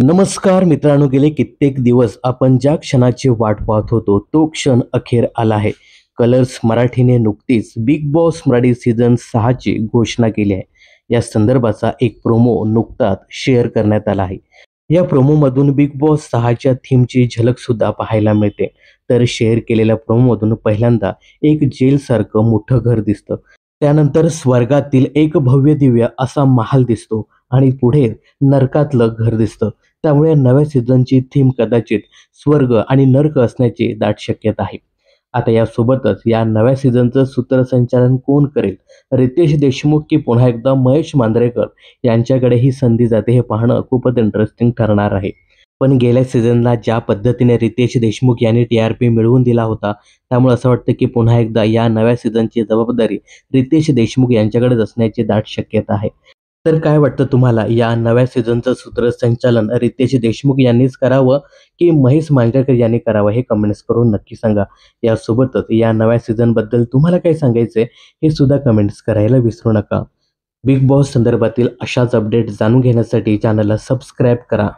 नमस्कार मित्रांनो, गेले कित्येक दिवस आपण ज्या क्षणाची वाट पाहत होतो तो क्षण अखेर आला आहे. कलर्स मराठीने नुकतीच बिग बॉस मराठी सीझन 6 ची घोषणा केली आहे. या संदर्भाचा एक प्रोमो नुकताच शेअर करण्यात आला आहे. या प्रोमोमधून बिग बॉस 6च्या थीमची झलक सुद्धा पाहायला मिळते. तर शेअर केलेल्या प्रोमोमधून पहिल्यांदा एक जेलसारखं मोठं घर दिसतं. त्यानंतर स्वर्गातील एक भव्य दिव्य असा महाल दिसतो आणि पुढे नरकातलं घर दिसतं. त्यामुळे नव्या सीझनची थीम कदाचित स्वर्ग आणि नर्क असण्याची दाट शक्यता आहे. आता यासोबतच या नव्या सीझनचं सूत्रसंचालन कोण करेल? रितेश देशमुख की पुन्हा एकदा महेश मांजरेकर यांच्याकडे ही संधी जाते हे पाहणं खूपच इंटरेस्टिंग ठरणार आहे. पण गेल्या सीझनला ज्या पद्धतीने रितेश देशमुख यांनी TRP मिळवून दिला होता, त्यामुळे असं वाटतं की पुन्हा एकदा या नव्या सीझनची जबाबदारी रितेश देशमुख यांच्याकडेच असण्याची दाट शक्यता आहे. तर काय वाटतं तुम्हाला, या नव्या सीझनचं सूत्रसंचालन रितेश देशमुख यांनीच करावं की महेश मांजरेकर यांनी करावं? हे कमेंट्स करून नक्की सांगा. यासोबतच या नव्या सीझनबद्दल तुम्हाला काय सांगायचंय हे सुद्धा कमेंट्स करायला विसरू नका. बिग बॉस संदर्भातील अशाच अपडेट जाणून घेण्यासाठी चॅनलला सबस्क्राईब करा.